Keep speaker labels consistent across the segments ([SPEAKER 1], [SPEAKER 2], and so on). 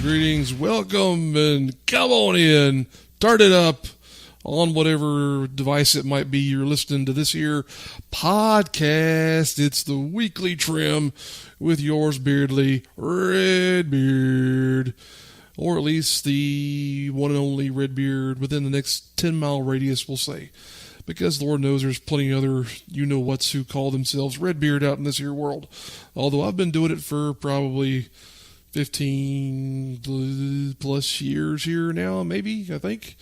[SPEAKER 1] Greetings, welcome, and come on in. Start it up on whatever device it might be you're listening to this here podcast. It's the Weekly Trim with yours beardly, Redbeard. Or at least the one and only Redbeard within the next 10-mile radius, we'll say. Because Lord knows there's plenty of other you-know-whats who call themselves Redbeard out in this here world. Although I've been doing it for probably 15 plus years here now, maybe, I think.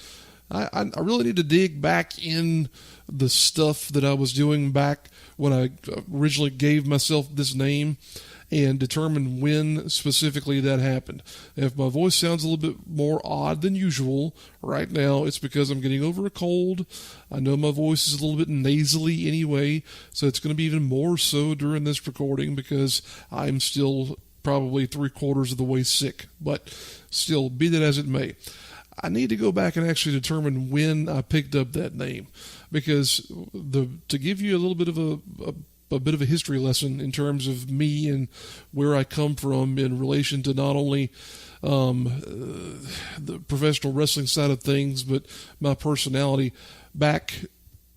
[SPEAKER 1] I really need to dig back in the stuff that I was doing back when I originally gave myself this name and determine when specifically that happened. If my voice sounds a little bit more odd than usual right now, it's because I'm getting over a cold. I know my voice is a little bit nasally anyway, so it's going to be even more so during this recording because I'm still probably 3/4 of the way sick, but still, be that as it may, I need to go back and actually determine when I picked up that name, because to give you a little bit of a history lesson in terms of me and where I come from in relation to not only the professional wrestling side of things, but my personality. Back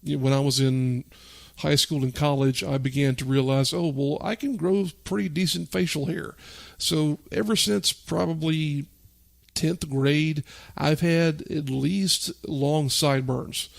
[SPEAKER 1] when I was in high school and college, I began to realize, I can grow pretty decent facial hair. So ever since probably 10th grade, I've had at least long sideburns.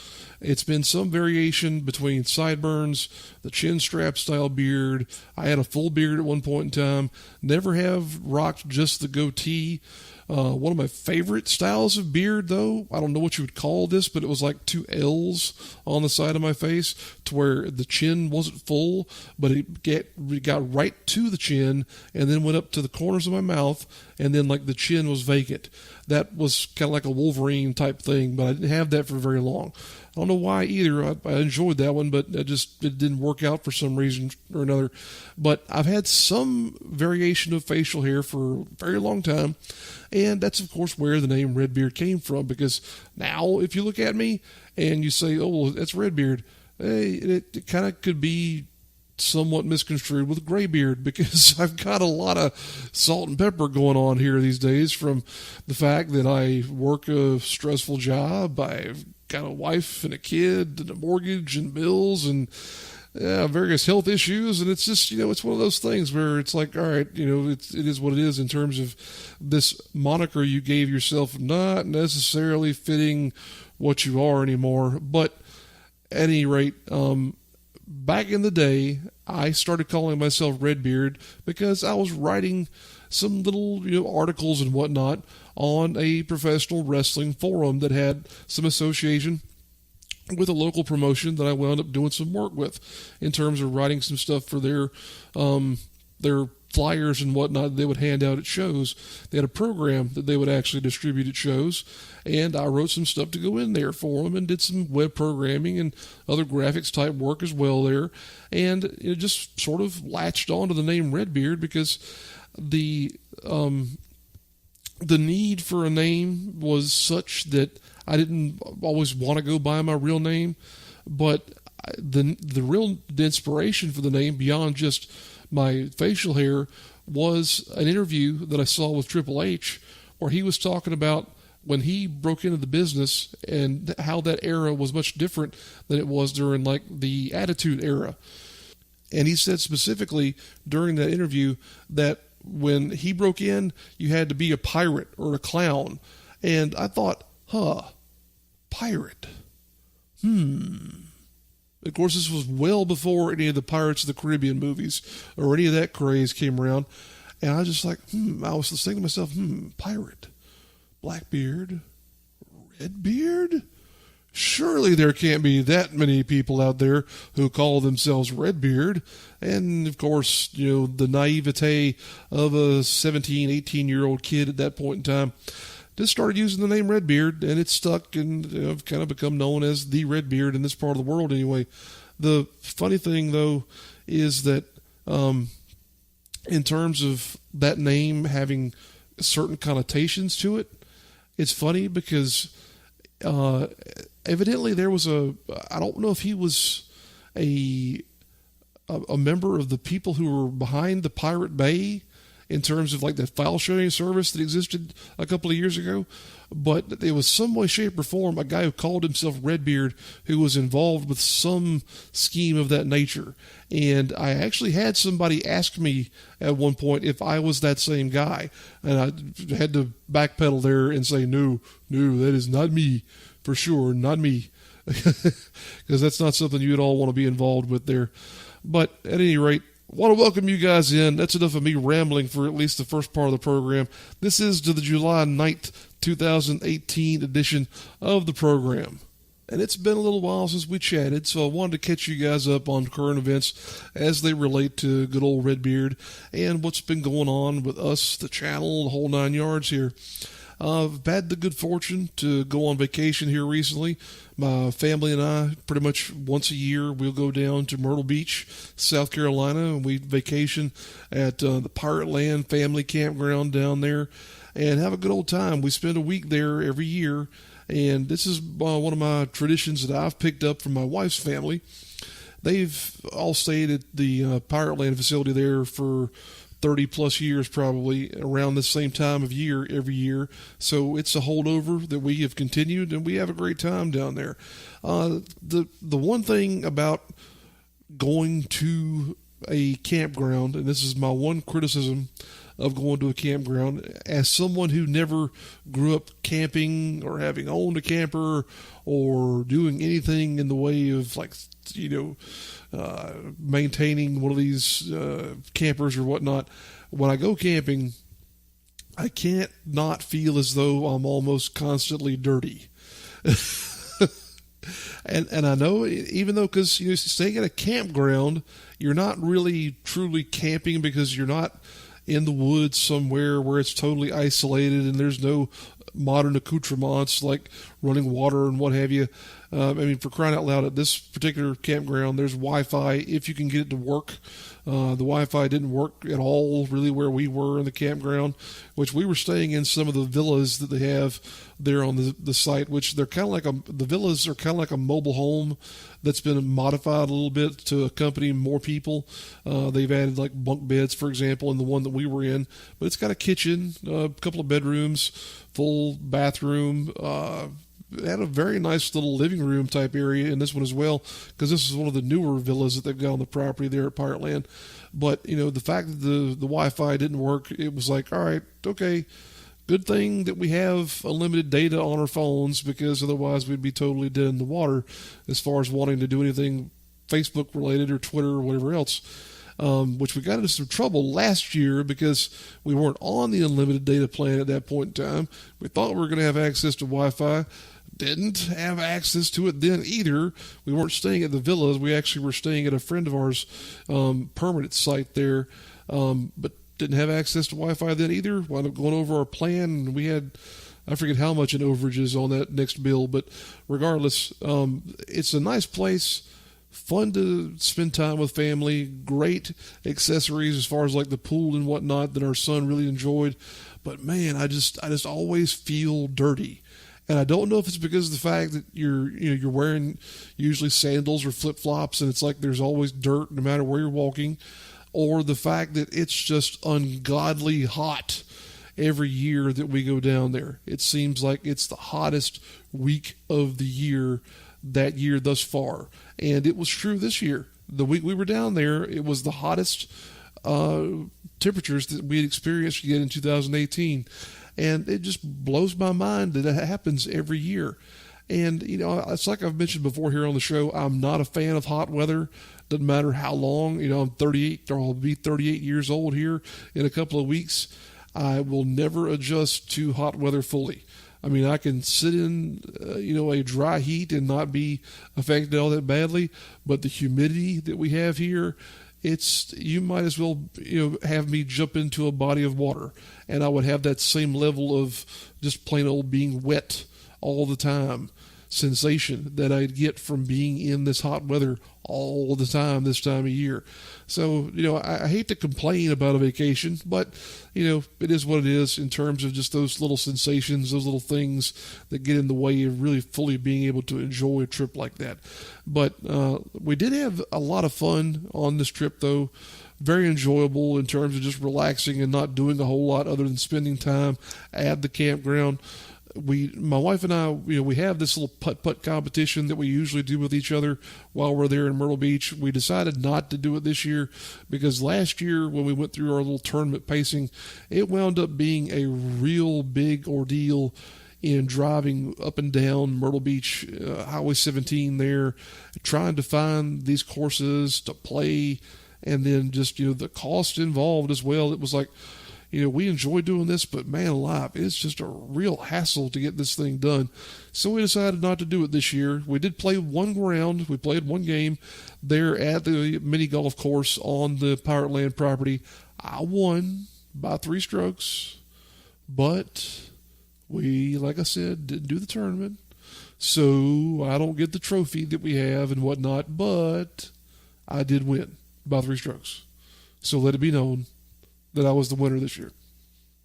[SPEAKER 1] It's been some variation between sideburns, the chin strap style beard. I had a full beard at one point in time. Never have rocked just the goatee. One of my favorite styles of beard, though, I don't know what you would call this, but it was like 2 L's on the side of my face to where the chin wasn't full, but it got right to the chin and then went up to the corners of my mouth, and then like the chin was vacant. That was kind of like a Wolverine type thing, but I didn't have that for very long. I don't know why either. I enjoyed that one, but it didn't work out for some reason or another. But I've had some variation of facial hair for a very long time, and that's, of course, where the name Redbeard came from, because now if you look at me and you say, that's Redbeard, it kind of could be somewhat misconstrued with Graybeard, because I've got a lot of salt and pepper going on here these days, from the fact that I work a stressful job, I've got a wife and a kid and a mortgage and bills and various health issues, and it's just, it's one of those things where it's like, all right, it is what it is in terms of this moniker you gave yourself not necessarily fitting what you are anymore. But at any rate, back in the day, I started calling myself Redbeard because I was writing some little articles and whatnot on a professional wrestling forum that had some association with a local promotion that I wound up doing some work with in terms of writing some stuff for their flyers and whatnot they would hand out at shows. They had a program that they would actually distribute at shows, and I wrote some stuff to go in there for them and did some web programming and other graphics type work as well there, and it just sort of latched on to the name Redbeard because the need for a name was such that I didn't always want to go by my real name, but the real inspiration for the name, beyond just my facial hair, was an interview that I saw with Triple H where he was talking about when he broke into the business and how that era was much different than it was during like the Attitude Era. And he said specifically during that interview that when he broke in, you had to be a pirate or a clown. And I thought, pirate. Of course, this was well before any of the Pirates of the Caribbean movies or any of that craze came around. And I was just like, I was thinking to myself, pirate, Blackbeard, Redbeard. surely there can't be that many people out there who call themselves Redbeard. And, of course, the naivete of a 17, 18-year-old kid at that point in time just started using the name Redbeard, and it stuck, and I've kind of become known as the Redbeard in this part of the world anyway. The funny thing, though, is that in terms of that name having certain connotations to it, it's funny because evidently there was I don't know if he was a member of the people who were behind the Pirate Bay in terms of like the file sharing service that existed a couple of years ago, but there was some way, shape, or form a guy who called himself Redbeard who was involved with some scheme of that nature. And I actually had somebody ask me at one point if I was that same guy, and I had to backpedal there and say, no, that is not me, for sure, not me, because that's not something you'd all want to be involved with there. But at any rate, I want to welcome you guys in. That's enough of me rambling for at least the first part of the program. This is to the July 9th, 2018 edition of the program. And it's been a little while since we chatted, so I wanted to catch you guys up on current events as they relate to good old Redbeard and what's been going on with us, the channel, the whole 9 yards here. I've had the good fortune to go on vacation here recently. My family and I, pretty much once a year, we'll go down to Myrtle Beach, South Carolina, and we vacation at the Pirate Land Family Campground down there and have a good old time. We spend a week there every year, and this is one of my traditions that I've picked up from my wife's family. They've all stayed at the Pirate Land facility there for 30 plus years, probably around the same time of year every year. So it's a holdover that we have continued, and we have a great time down there. The one thing about going to a campground, and this is my one criticism of going to a campground, as someone who never grew up camping or having owned a camper or doing anything in the way of maintaining one of these campers or whatnot, when I go camping, I can't not feel as though I'm almost constantly dirty. and I know, even though, because staying at a campground, you're not really truly camping because you're not in the woods somewhere where it's totally isolated and there's no modern accoutrements like running water and what have you. For crying out loud, at this particular campground, there's Wi-Fi if you can get it to work. The Wi-Fi didn't work at all really where we were in the campground, which we were staying in some of the villas that they have there on the site, which they're kind of like the villas are kind of like a mobile home that's been modified a little bit to accompany more people. They've added like bunk beds, for example, in the one that we were in, but it's got a kitchen, a couple of bedrooms, full bathroom, it had a very nice little living room type area in this one as well, because this is one of the newer villas that they've got on the property there at Pirate Land. But, the fact that the Wi-Fi didn't work, it was like, all right, okay, good thing that we have unlimited data on our phones, because otherwise we'd be totally dead in the water as far as wanting to do anything Facebook related or Twitter or whatever else. Which we got into some trouble last year because we weren't on the unlimited data plan at that point in time. We thought we were going to have access to Wi-Fi. Didn't have access to it then either. We weren't staying at the villas. We actually were staying at a friend of ours' permanent site there, but didn't have access to Wi-Fi then either. Wound up going over our plan, and we had, I forget how much in overages on that next bill, but regardless, it's a nice place. Fun to spend time with family, great accessories as far as like the pool and whatnot that our son really enjoyed. But man, I just always feel dirty. And I don't know if it's because of the fact that you're wearing usually sandals or flip-flops and it's like there's always dirt no matter where you're walking, or the fact that it's just ungodly hot every year that we go down there. It seems like it's the hottest week of the year that year thus far. And it was true this year. The week we were down there, it was the hottest temperatures that we had experienced yet in 2018. And it just blows my mind that it happens every year. And, it's like I've mentioned before here on the show, I'm not a fan of hot weather. Doesn't matter how long. I'm 38, or I'll be 38 years old here in a couple of weeks. I will never adjust to hot weather fully. I mean, I can sit in, a dry heat and not be affected all that badly, but the humidity that we have here, you might as well, have me jump into a body of water, and I would have that same level of just plain old being wet all the time sensation that I'd get from being in this hot weather all the time this time of year. So, I hate to complain about a vacation, but, it is what it is in terms of just those little sensations, those little things that get in the way of really fully being able to enjoy a trip like that. But we did have a lot of fun on this trip, though. Very enjoyable in terms of just relaxing and not doing a whole lot other than spending time at the campground. My wife and I, we have this little putt-putt competition that we usually do with each other while we're there in Myrtle Beach. We decided not to do it this year because last year when we went through our little tournament pacing, it wound up being a real big ordeal in driving up and down Myrtle Beach, Highway 17 there, trying to find these courses to play, and then just, the cost involved as well. It was like, we enjoy doing this, but man alive, it's just a real hassle to get this thing done. So we decided not to do it this year. We did play one round. We played one game there at the mini golf course on the Pirate Land property. I won by 3 strokes, but we, like I said, didn't do the tournament. So I don't get the trophy that we have and whatnot, but I did win by 3 strokes. So let it be known that I was the winner this year.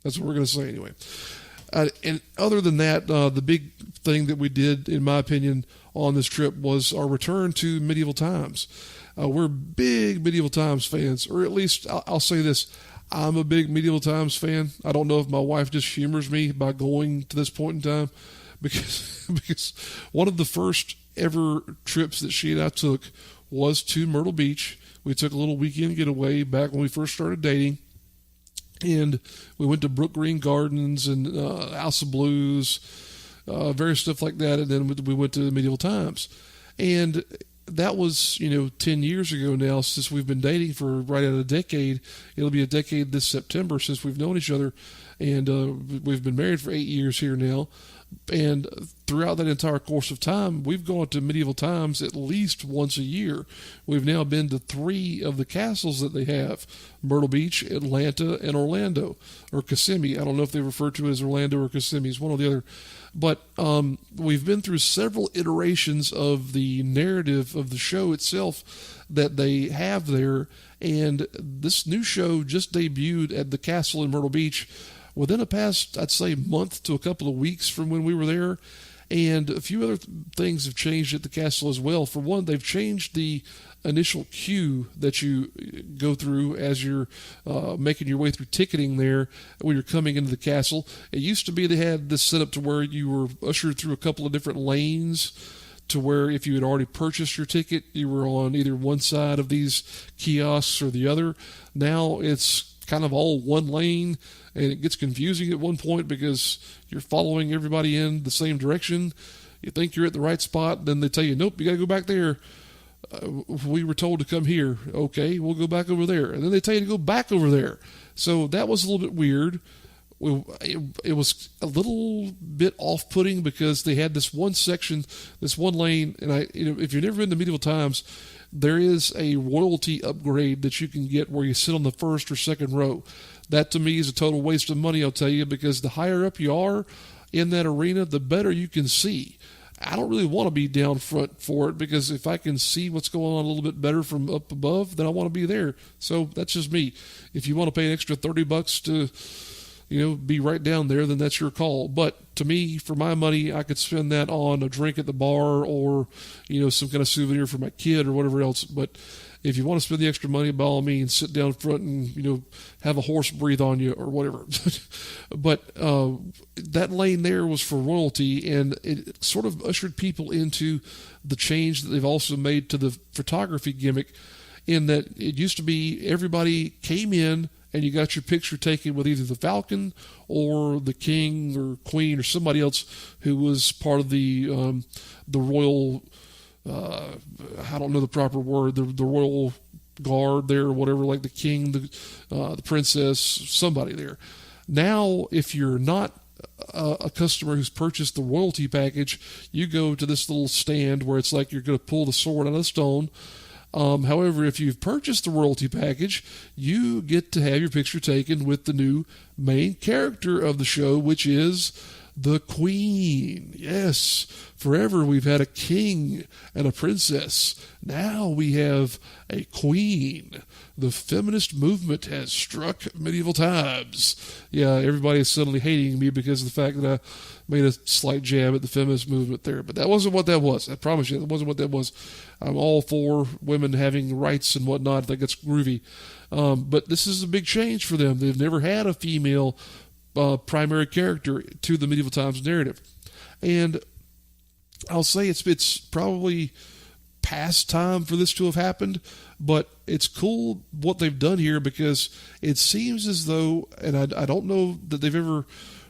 [SPEAKER 1] That's what we're going to say anyway. And other than that, the big thing that we did, in my opinion, on this trip was our return to medieval times. We're big medieval times fans, or at least I'll say this. I'm a big medieval times fan. I don't know if my wife just humors me by going to this point in time, because one of the first ever trips that she and I took was to Myrtle Beach. We took a little weekend getaway back when we first started dating. And we went to Brook Green Gardens and House of Blues, various stuff like that. And then we went to Medieval Times. And that was, 10 years ago now, since we've been dating for right at a decade. It'll be a decade this September since we've known each other. And we've been married for 8 years here now. And throughout that entire course of time, we've gone to Medieval Times at least once a year. We've now been to 3 of the castles that they have: Myrtle Beach, Atlanta, and Orlando, or Kissimmee. I don't know if they refer to it as Orlando or Kissimmee. It's one or the other. But we've been through several iterations of the narrative of the show itself that they have there. And this new show just debuted at the castle in Myrtle Beach within a past, I'd say, month to a couple of weeks from when we were there. And a few other things have changed at the castle as well. For one, they've changed the initial queue that you go through as you're making your way through ticketing there when you're coming into the castle. It used to be they had this set up to where you were ushered through a couple of different lanes, to where if you had already purchased your ticket, you were on either one side of these kiosks or the other. Now it's kind of all one lane, and it gets confusing at one point because you're following everybody in the same direction. You think you're at the right spot, then they tell you, nope, you got to go back there. We were told to come here. Okay, we'll go back over there. And then they tell you to go back over there. So that was a little bit weird. It was a little bit off-putting because they had this one section, this one lane, and if you've never been to Medieval Times, there is a royalty upgrade that you can get where you sit on the first or second row. That to me is a total waste of money, I'll tell you, because the higher up you are in that arena, the better you can see. I don't really want to be down front for it, because if I can see what's going on a little bit better from up above, then I want to be there. So that's just me. If you want to pay an extra $30 to be right down there, then that's your call. But to me, for my money, I could spend that on a drink at the bar or, some kind of souvenir for my kid or whatever else. But if you want to spend the extra money, by all means, sit down front and, have a horse breathe on you or whatever. But that lane there was for royalty, and it sort of ushered people into the change that they've also made to the photography gimmick, in that it used to be everybody came in and you got your picture taken with either the Falcon or the King or Queen or somebody else who was part of the royal, I don't know the proper word, the royal guard there or whatever, like the King, the Princess, somebody there. Now, if you're not a customer who's purchased the royalty package, you go to this little stand where it's like you're going to pull the sword out of the stone. However, if you've purchased the royalty package, you get to have your picture taken with the new main character of the show, which is the Queen. Yes, forever we've had a king and a princess. Now we have a queen. The feminist movement has struck medieval times. Yeah, everybody is suddenly hating me because of the fact that I made a slight jab at the feminist movement there. But that wasn't what that was. I promise you, that wasn't what that was. I'm all for women having rights and whatnot. I think it's groovy. But this is a big change for them. They've never had a female primary character to the medieval times narrative. And I'll say it's probably past time for this to have happened, but it's cool what they've done here, because it seems as though, and I don't know that they've ever,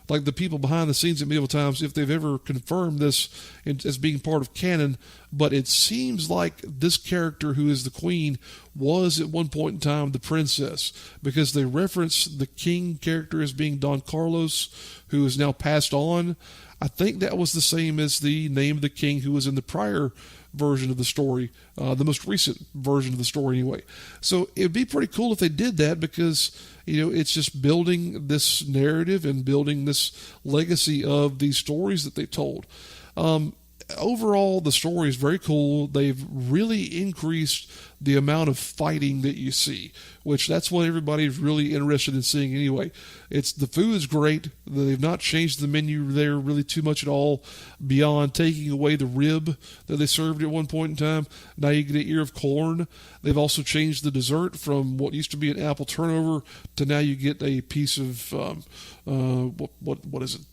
[SPEAKER 1] like the people behind the scenes at Medieval Times, if they've ever confirmed this as being part of canon, but it seems like this character who is the Queen was at one point in time the princess, because they reference the king character as being Don Carlos, who is now passed on. I think that was the same as the name of the king who was in the prior version of the story, the most recent version of the story anyway. So it'd be pretty cool if they did that, because it's just building this narrative and building this legacy of these stories that they've told. Overall, the story is very cool. They've really increased the amount of fighting that you see, which that's what everybody's really interested in seeing anyway. The food is great. They've not changed the menu there really too much at all, beyond taking away the rib that they served at one point in time. Now you get an ear of corn. They've also changed the dessert from what used to be an apple turnover to now you get a piece of what is it?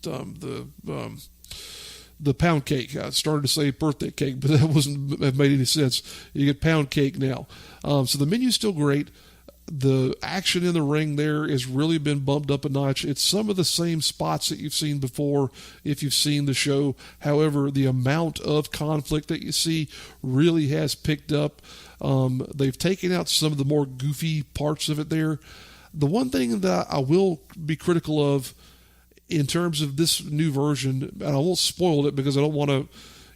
[SPEAKER 1] The pound cake. I started to say birthday cake, but that wouldn't have made any sense. You get pound cake now. So the menu's still great. The action in the ring there has really been bumped up a notch. It's some of the same spots that you've seen before if you've seen the show. However, the amount of conflict that you see really has picked up. They've taken out some of the more goofy parts of it there. The one thing that I will be critical of in terms of this new version, and I won't spoil it because I don't want to,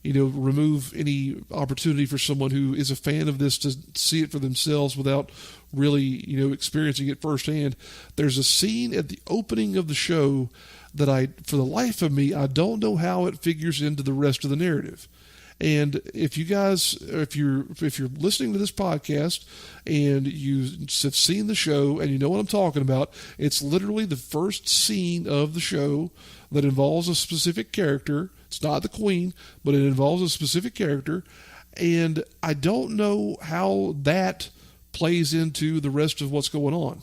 [SPEAKER 1] remove any opportunity for someone who is a fan of this to see it for themselves without really, experiencing it firsthand. There's a scene at the opening of the show that for the life of me, I don't know how it figures into the rest of the narrative. And if you guys, if you're listening to this podcast and you have seen the show and you know what I'm talking about, it's literally the first scene of the show that involves a specific character. It's not the Queen, but it involves a specific character. And I don't know how that plays into the rest of what's going on.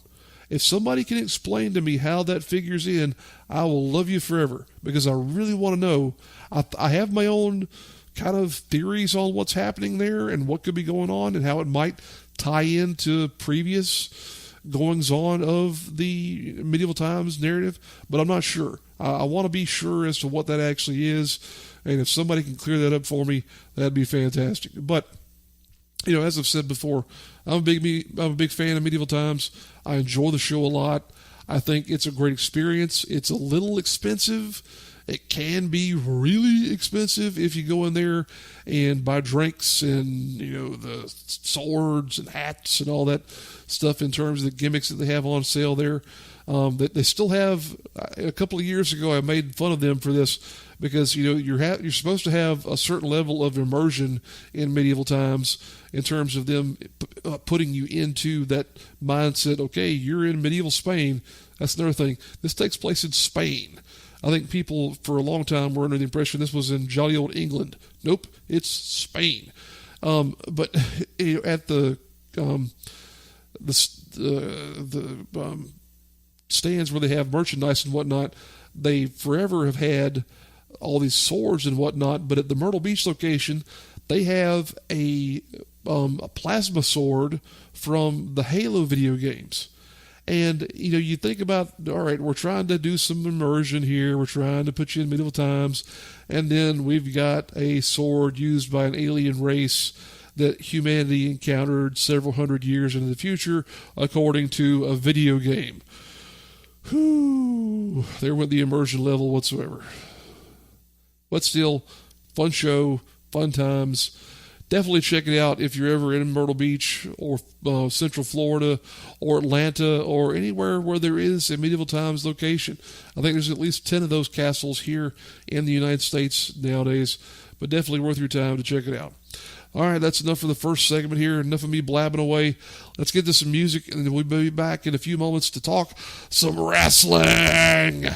[SPEAKER 1] If somebody can explain to me how that figures in, I will love you forever, because I really want to know. I have my own kind of theories on what's happening there and what could be going on and how it might tie into previous goings on of the Medieval Times narrative, but I'm not sure. I want to be sure as to what that actually is, and if somebody can clear that up for me, that'd be fantastic. But as I've said before, I'm a big fan of Medieval Times. I enjoy the show a lot. I think it's a great experience. It's a little expensive. It can be really expensive if you go in there and buy drinks and, the swords and hats and all that stuff in terms of the gimmicks that they have on sale there. That they still have. A couple of years ago, I made fun of them for this because, you're supposed to have a certain level of immersion in Medieval Times in terms of them putting you into that mindset. Okay, you're in medieval Spain. That's another thing. This takes place in Spain. I think people for a long time were under the impression this was in jolly old England. Nope, it's Spain. But at the stands where they have merchandise and whatnot, they forever have had all these swords and whatnot. But at the Myrtle Beach location, they have a plasma sword from the Halo video games. And, you think about, all right, we're trying to do some immersion here. We're trying to put you in medieval times. And then we've got a sword used by an alien race that humanity encountered several hundred years into the future, according to a video game. Whew, there went the immersion level whatsoever. But still, fun show, fun times. Definitely check it out if you're ever in Myrtle Beach or Central Florida or Atlanta or anywhere where there is a medieval times location. I think there's at least 10 of those castles here in the United States nowadays, but definitely worth your time to check it out. All right, that's enough for the first segment here. Enough of me blabbing away. Let's get to some music, and then we'll be back in a few moments to talk some wrestling.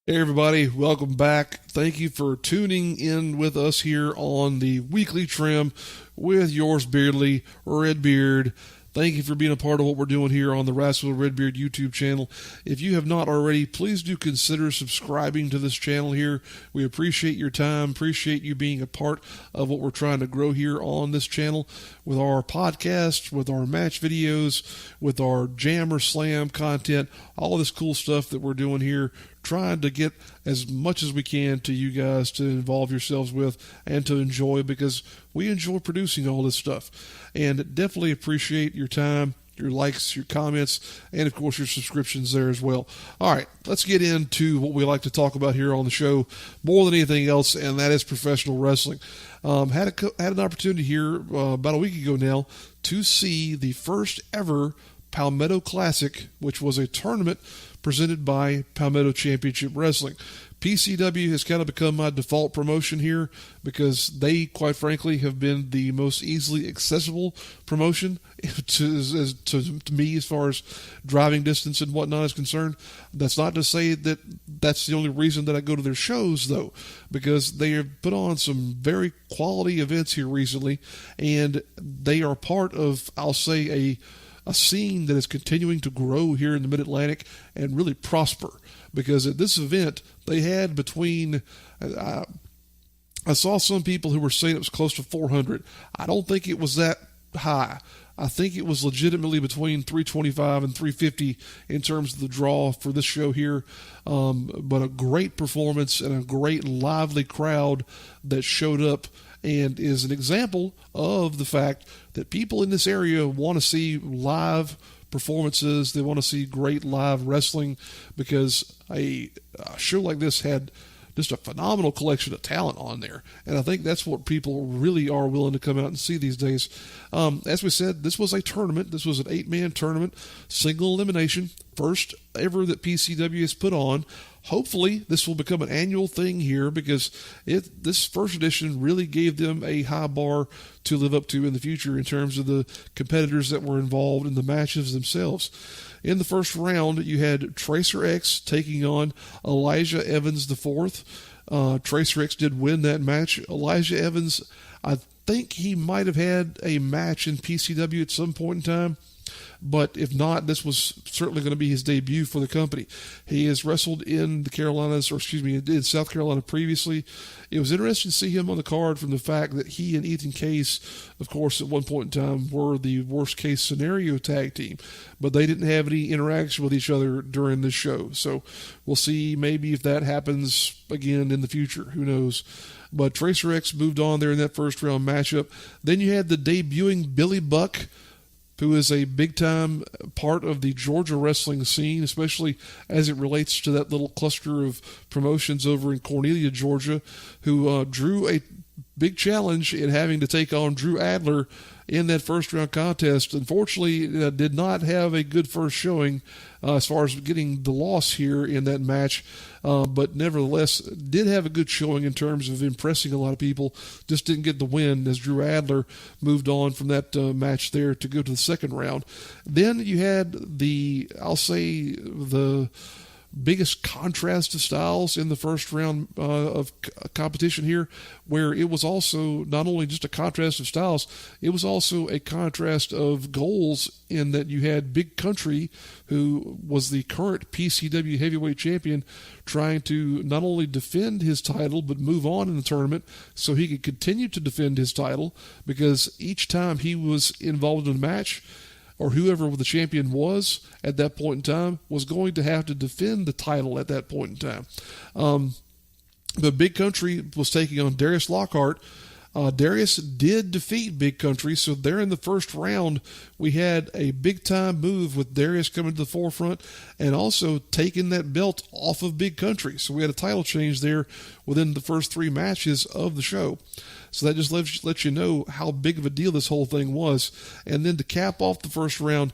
[SPEAKER 1] Hey everybody, welcome back. Thank you for tuning in with us here on the Weekly Trim with yours beardly, Redbeard. Thank you for being a part of what we're doing here on the Lynrd Redbeard YouTube channel. If you have not already, please do consider subscribing to this channel here. We appreciate your time, appreciate you being a part of what we're trying to grow here on this channel with our podcasts, with our match videos, with our Jam or Slam content, all this cool stuff that we're doing here, trying to get as much as we can to you guys to involve yourselves with and to enjoy, because we enjoy producing all this stuff. And definitely appreciate your time, your likes, your comments, and of course your subscriptions there as well. All right, let's get into what we like to talk about here on the show more than anything else, and that is professional wrestling. Had an opportunity here about a week ago now to see the first ever Palmetto Classic, which was a tournament presented by Palmetto Championship Wrestling. PCW has kind of become my default promotion here because they, quite frankly, have been the most easily accessible promotion to me as far as driving distance and whatnot is concerned. That's not to say that that's the only reason that I go to their shows, though, because they have put on some very quality events here recently, and they are part of, I'll say, a scene that is continuing to grow here in the Mid-Atlantic and really prosper. Because at this event, they had between... I saw some people who were saying it was close to 400. I don't think it was that high. I think it was legitimately between 325 and 350 in terms of the draw for this show here. But a great performance and a great lively crowd that showed up, and is an example of the fact that people in this area want to see live performances. They want to see great live wrestling, because a show like this had just a phenomenal collection of talent on there. And I think that's what people really are willing to come out and see these days. As we said, this was a tournament. This was an 8-man tournament, single elimination, first ever that PCW has put on. Hopefully, this will become an annual thing here, because this first edition really gave them a high bar to live up to in the future in terms of the competitors that were involved in the matches themselves. In the first round, you had Tracer X taking on Elijah Evans IV. Tracer X did win that match. Elijah Evans, I think he might have had a match in PCW at some point in time. But if not, this was certainly going to be his debut for the company. He has wrestled in the Carolinas, in South Carolina previously. It was interesting to see him on the card from the fact that he and Ethan Case, of course, at one point in time were the worst case scenario tag team. But they didn't have any interaction with each other during this show. So we'll see maybe if that happens again in the future. Who knows? But Tracer X moved on there in that first round matchup. Then you had the debuting Billy Buck, who is a big-time part of the Georgia wrestling scene, especially as it relates to that little cluster of promotions over in Cornelia, Georgia, who drew a big challenge in having to take on Drew Adler in that first-round contest. Unfortunately, did not have a good first showing as far as getting the loss here in that match, but nevertheless did have a good showing in terms of impressing a lot of people. Just didn't get the win as Drew Adler moved on from that match there to go to the second round. Then you had the biggest contrast of styles in the first round of competition here, where it was also not only just a contrast of styles, it was also a contrast of goals, in that you had Big Country, who was the current PCW heavyweight champion, trying to not only defend his title but move on in the tournament so he could continue to defend his title, because each time he was involved in a match, or whoever the champion was at that point in time, was going to have to defend the title at that point in time. But Big Country was taking on Darius Lockhart. Darius did defeat Big Country, so there in the first round, we had a big-time move with Darius coming to the forefront and also taking that belt off of Big Country. So we had a title change there within the first 3 matches of the show. So that just lets you know how big of a deal this whole thing was. And then to cap off the first round,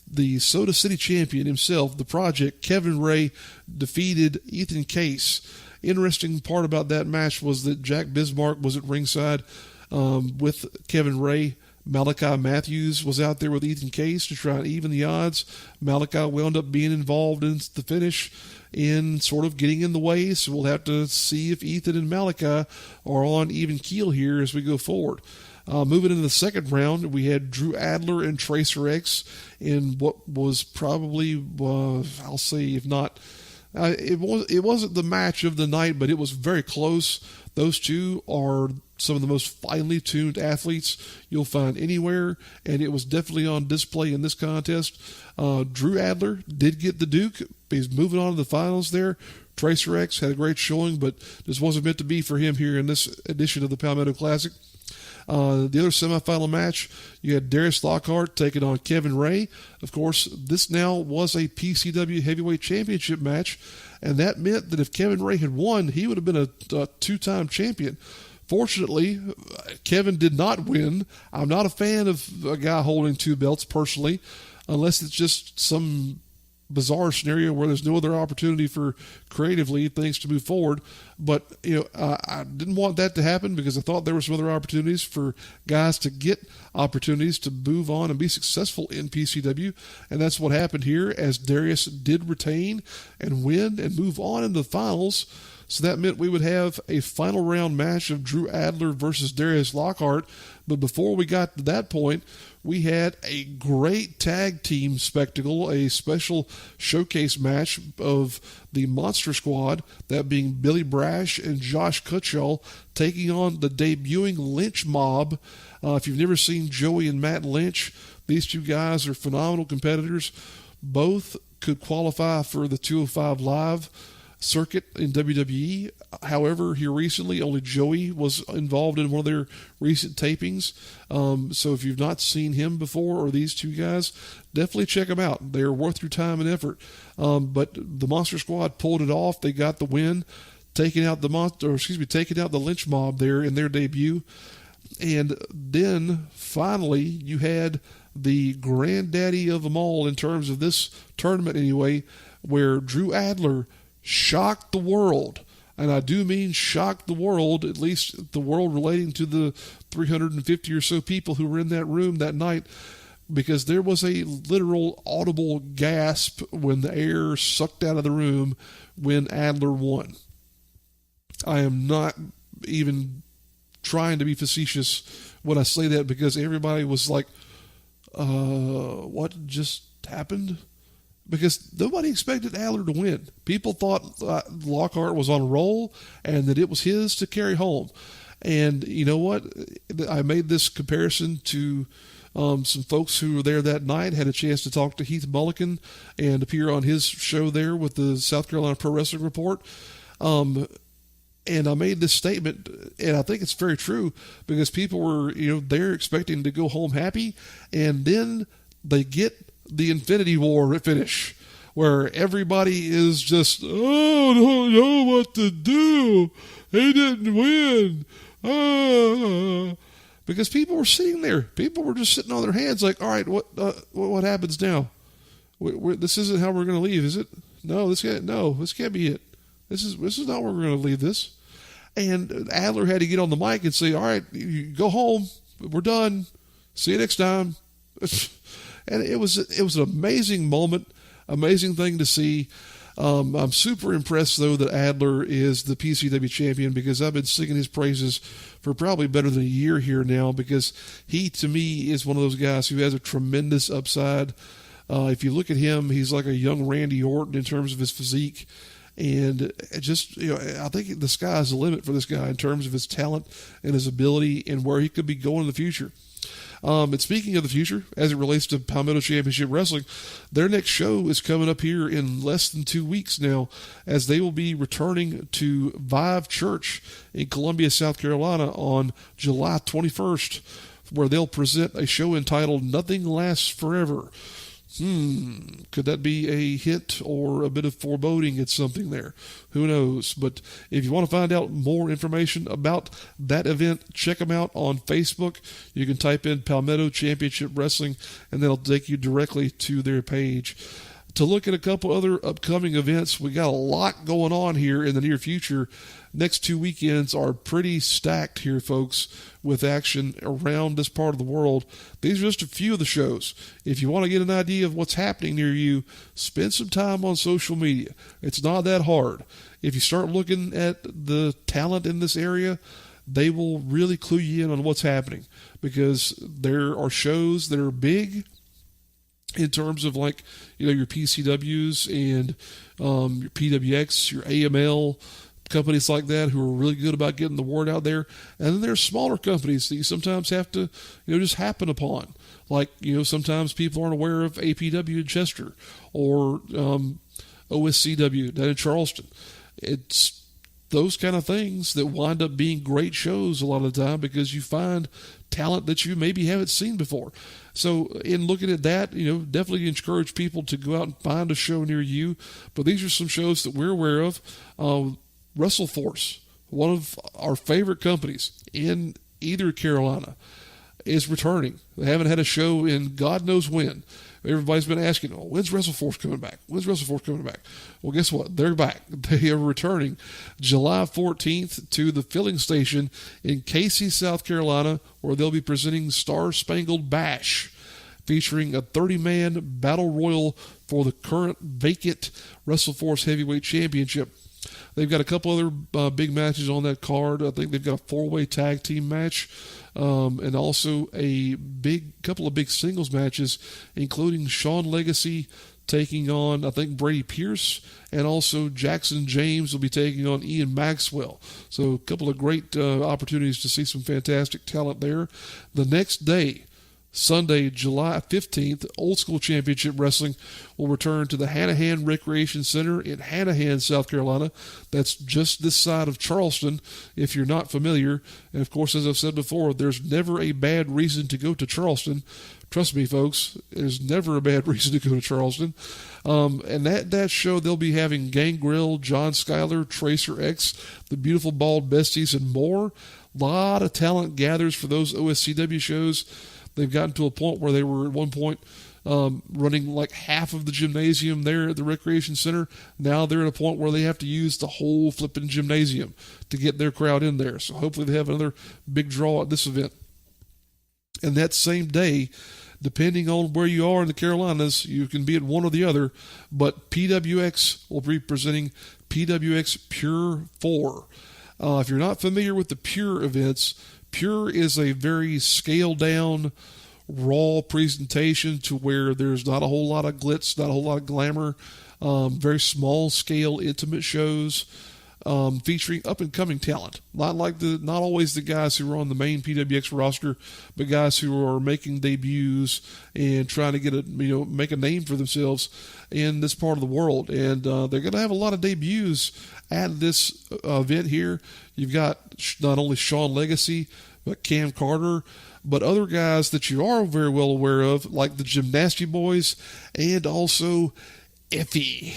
[SPEAKER 1] the Soda City champion himself, the Project, Kevin Ray, defeated Ethan Case. Interesting part about that match was that Jack Bismarck was at ringside with Kevin Ray. Malachi Matthews was out there with Ethan Case to try and even the odds. Malachi wound up being involved in the finish in sort of getting in the way, so we'll have to see if Ethan and Malachi are on even keel here as we go forward. Moving into the second round, we had Drew Adler and Tracer X in what was probably, I'll say, if not, it wasn't the match of the night, but it was very close. Those two are some of the most finely tuned athletes you'll find anywhere, and it was definitely on display in this contest. Drew Adler did get the Duke. He's moving on to the finals there. Tracer X had a great showing, but this wasn't meant to be for him here in this edition of the Palmetto Classic. The other semifinal match, you had Darius Lockhart taking on Kevin Ray. Of course, this now was a PCW Heavyweight Championship match, and that meant that if Kevin Ray had won, he would have been a 2-time champion. Fortunately, Kevin did not win. I'm not a fan of a guy holding 2 belts personally, unless it's just some bizarre scenario where there's no other opportunity for creatively things to move forward. But I didn't want that to happen, because I thought there were some other opportunities for guys to get opportunities to move on and be successful in PCW, and that's what happened here, as Darius did retain and win and move on into the finals. So that meant we would have a final round match of Drew Adler versus Darius Lockhart. But before we got to that point, we had a great tag team spectacle, a special showcase match of the Monster Squad, that being Billy Brash and Josh Cutshall, taking on the debuting Lynch Mob. If you've never seen Joey and Matt Lynch, these two guys are phenomenal competitors. Both could qualify for the 205 Live circuit in WWE. However, here recently, only Joey was involved in one of their recent tapings. So if you've not seen him before, or these two guys, definitely check them out. They're worth your time and effort. But the Monster Squad pulled it off. They got the win, taking out the Lynch Mob there in their debut. And then finally, you had the granddaddy of them all in terms of this tournament anyway, where Drew Adler shocked the world. And I do mean shocked the world, at least the world relating to the 350 or so people who were in that room that night, because there was a literal audible gasp when the air sucked out of the room when Adler won. I am not even trying to be facetious when I say that, because everybody was like, what just happened? Because nobody expected Adler to win. People thought Lockhart was on a roll and that it was his to carry home. And you know what? I made this comparison to some folks who were there that night, had a chance to talk to Heath Mulligan and appear on his show there with the South Carolina Pro Wrestling Report. And I made this statement, and I think it's very true, because people were, they're expecting to go home happy, and then they get the Infinity War finish, where everybody is just, I don't know what to do. He didn't win. Because people were sitting there. People were just sitting on their hands like, all right, what happens now? This isn't how we're going to leave, is it? No, this can't be it. This is not where we're going to leave this. And Adler had to get on the mic and say, all right, you go home. We're done. See you next time. And it was an amazing moment, amazing thing to see. I'm super impressed, though, that Adler is the PCW champion, because I've been singing his praises for probably better than a year here now, because he, to me, is one of those guys who has a tremendous upside. If you look at him, he's like a young Randy Orton in terms of his physique. And just, I think the sky's the limit for this guy in terms of his talent and his ability and where he could be going in the future. And speaking of the future, as it relates to Palmetto Championship Wrestling, their next show is coming up here in less than 2 weeks now, as they will be returning to Vive Church in Columbia, South Carolina on July 21st, where they'll present a show entitled Nothing Lasts Forever. Could that be a hint or a bit of foreboding at something there? Who knows? But if you want to find out more information about that event, check them out on Facebook. You can type in Palmetto Championship Wrestling, and that'll take you directly to their page. To look at a couple other upcoming events, we got a lot going on here in the near future. Next 2 weekends are pretty stacked here, folks, with action around this part of the world. These are just a few of the shows. If you want to get an idea of what's happening near you, spend some time on social media. It's not that hard. If you start looking at the talent in this area, they will really clue you in on what's happening, because there are shows that are big in terms of, like, your PCWs and your PWX, your AML, companies like that who are really good about getting the word out there. And then there's smaller companies that you sometimes have to, just happen upon. Like, sometimes people aren't aware of APW in Chester or OSCW down in Charleston. It's those kind of things that wind up being great shows a lot of the time, because you find talent that you maybe haven't seen before. So in looking at that, definitely encourage people to go out and find a show near you. But these are some shows that we're aware of. WrestleForce, one of our favorite companies in either Carolina, is returning. They haven't had a show in God knows when. Everybody's been asking, when's WrestleForce coming back? When's WrestleForce coming back? Well, guess what? They're back. They are returning July 14th to the filling station in Casey, South Carolina, where they'll be presenting Star Spangled Bash, featuring a 30-man battle royal for the current vacant WrestleForce Heavyweight Championship.
[SPEAKER 2] They've got a couple other big matches on that card. I think they've got a 4-way tag team match, and also a couple of big singles matches, including Shawn Legacy taking on, I think, Brady Pierce, and also Jackson James will be taking on Ian Maxwell. So a couple of great opportunities to see some fantastic talent there. The next day, Sunday, July 15th, Old School Championship Wrestling will return to the Hanahan Recreation Center in Hanahan, South Carolina. That's just this side of Charleston, if you're not familiar. And, of course, as I've said before, there's never a bad reason to go to Charleston. Trust me, folks, there's never a bad reason to go to Charleston. And that show, they'll be having Gangrel, John Schuyler, Tracer X, the Beautiful Bald Besties, and more. A lot of talent gathers for those OSCW shows. They've gotten to a point where they were at one point running like half of the gymnasium there at the Recreation Center. Now they're at a point where they have to use the whole flipping gymnasium to get their crowd in there. So hopefully they have another big draw at this event. And that same day, depending on where you are in the Carolinas, you can be at one or the other, but PWX will be presenting PWX Pure 4. If you're not familiar with the Pure events, Pure is a very scaled-down, raw presentation to where there's not a whole lot of glitz, not a whole lot of glamour, very small-scale, intimate shows featuring up-and-coming talent. Not always the guys who are on the main PWX roster, but guys who are making debuts and trying to make a name for themselves in this part of the world. And they're going to have a lot of debuts at this event here. You've got not only Shawn Legacy, but Cam Carter, but other guys that you are very well aware of, like the Gymnasty Boys, and also Effie.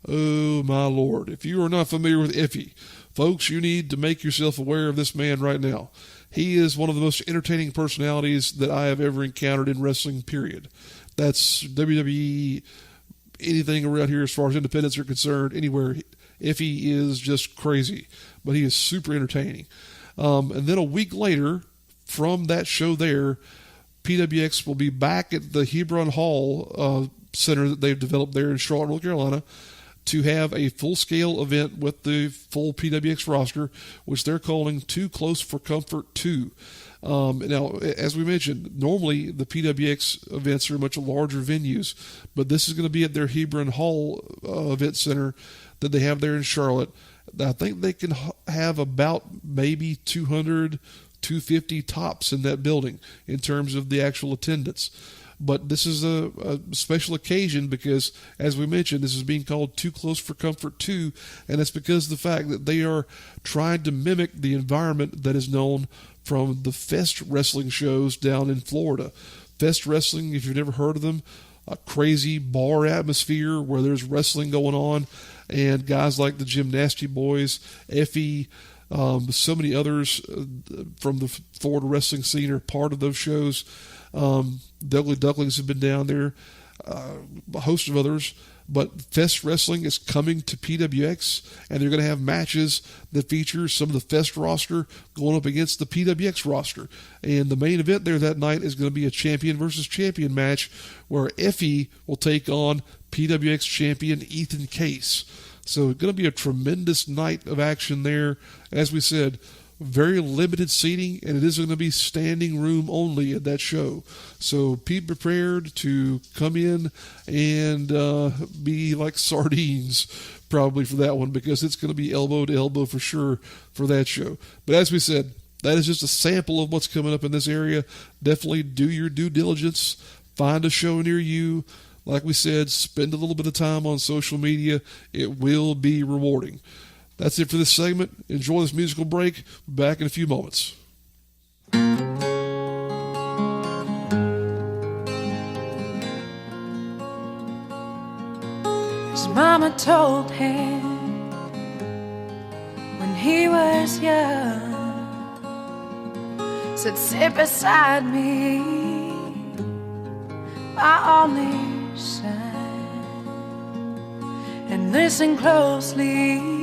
[SPEAKER 2] Oh, my Lord. If you are not familiar with Effie, folks, you need to make yourself aware of this man right now. He is one of the most entertaining personalities that I have ever encountered in wrestling, period. That's WWE, anything around here as far as independents are concerned, anywhere. Effie is just crazy, but he is super entertaining. And then a week later, from that show there, PWX will be back at the Hebron Hall Center that they've developed there in Charlotte, North Carolina, to have a full-scale event with the full PWX roster, which they're calling Too Close for Comfort 2. Now, as we mentioned, normally the PWX events are much larger venues, but this is going to be at their Hebron Hall event center that they have there in Charlotte. I think they can have about maybe 200, 250 tops in that building in terms of the actual attendance. But this is a special occasion because, as we mentioned, this is being called Too Close for Comfort 2, and it's because of the fact that they are trying to mimic the environment that is known from the Fest wrestling shows down in Florida. Fest wrestling, if you've never heard of them, a crazy bar atmosphere where there's wrestling going on, and guys like the Gymnasty Boys, Effie, so many others from the Florida wrestling scene are part of those shows. The Ugly Ducklings have been down there, a host of others. But Fest Wrestling is coming to PWX, and they're going to have matches that feature some of the Fest roster going up against the PWX roster. And the main event there that night is going to be a champion versus champion match where Effie will take on PWX champion Ethan Case. So it's going to be a tremendous night of action there. As we said, very limited seating, and it is going to be standing room only at that show. So be prepared to come in and be like sardines probably for that one, because it's going to be elbow to elbow for sure for that show. But as we said, that is just a sample of what's coming up in this area. Definitely do your due diligence. Find a show near you. Like we said, spend a little bit of time on social media. It will be rewarding. That's it for this segment. Enjoy this musical break. Back in a few moments.
[SPEAKER 3] His mama told him when he was young, said, sit beside me, my only son, and listen closely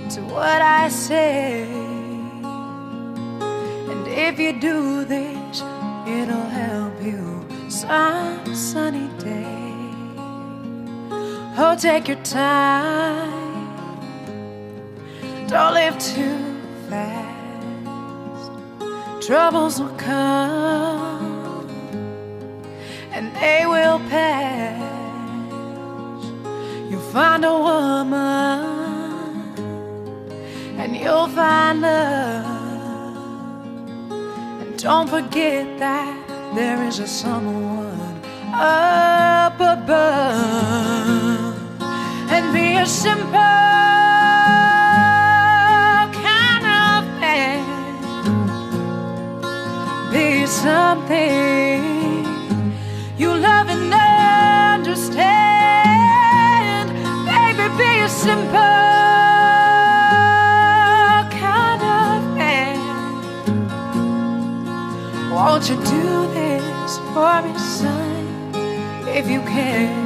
[SPEAKER 3] to what I say, and if you do this, it'll help you some sunny day. Oh, take your time. Don't live too fast. Troubles will come and they will pass. You'll find a woman and you'll find love. And don't forget that there is a someone up above. And be a simple kind of man. Be something you love and understand. Baby, be a simple kind of man. Won't you do this for me, son, if you can?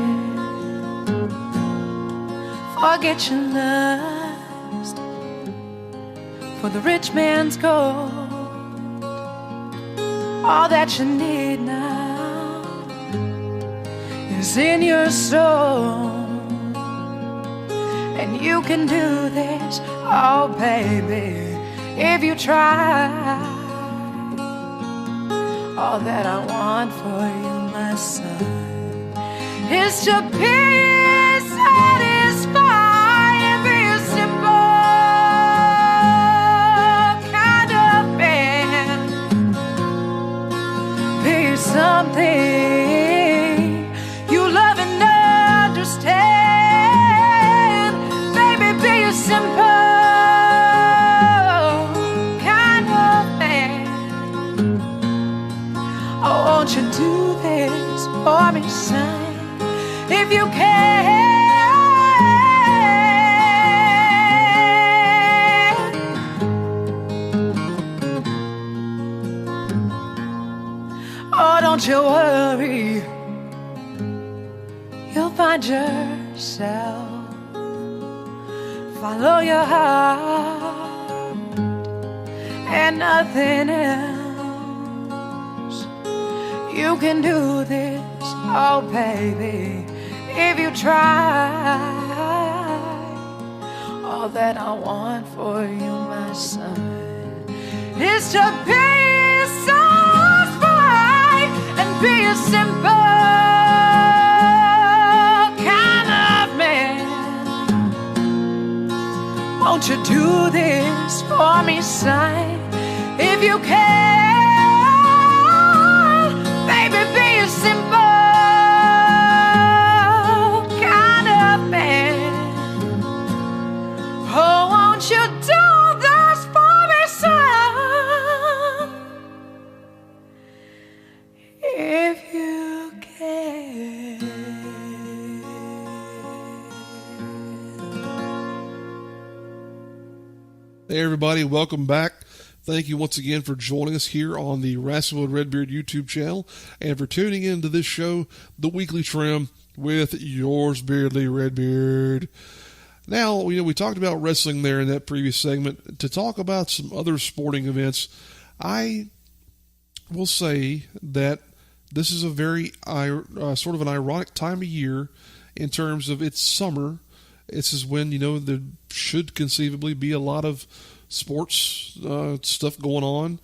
[SPEAKER 3] Forget your lust for the rich man's gold. All that you need now is in your soul. And you can do this, oh baby, if you try. All that I want for you, my son, is to be satisfied and be a simple kind of man. Be something you love and understand. Baby, be a simple kind of man. Oh, won't you do this for me, son, if you can? Oh, don't you worry, you'll find yourself. Follow your heart and nothing else. You can do this, oh baby, if you try. All that I want for you, my son, is to be satisfied and be a simple kind of man. Won't you do this for me, son, if you can? Baby, be a simple kind of man. Oh, won't you do this for me, son, if you can?
[SPEAKER 2] Hey everybody, welcome back. Thank you once again for joining us here on the Wrestling Redbeard YouTube channel and for tuning into this show, The Weekly Trim, with yours beardly Redbeard. Now, we talked about wrestling there in that previous segment. To talk about some other sporting events, I will say that this is a very sort of an ironic time of year in terms of it's summer. This is when, there should conceivably be a lot of sports stuff going on.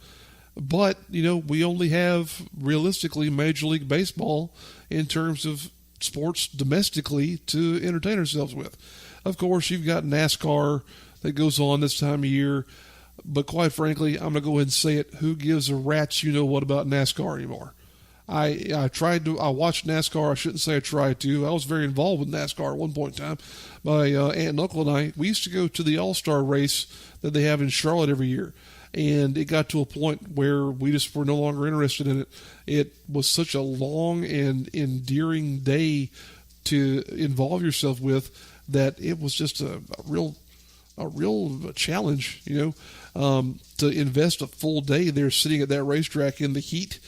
[SPEAKER 2] But, we only have, realistically, Major League Baseball in terms of sports domestically to entertain ourselves with. Of course, you've got NASCAR that goes on this time of year. But quite frankly, I'm going to go ahead and say it. Who gives a rat's what about NASCAR anymore? I watched NASCAR. I shouldn't say I tried to. I was very involved with NASCAR at one point in time. My aunt and uncle and I, we used to go to the All-Star race that they have in Charlotte every year. And it got to a point where we just were no longer interested in it. It was such a long and endearing day to involve yourself with that it was just a real challenge, to invest a full day there sitting at that racetrack in the heat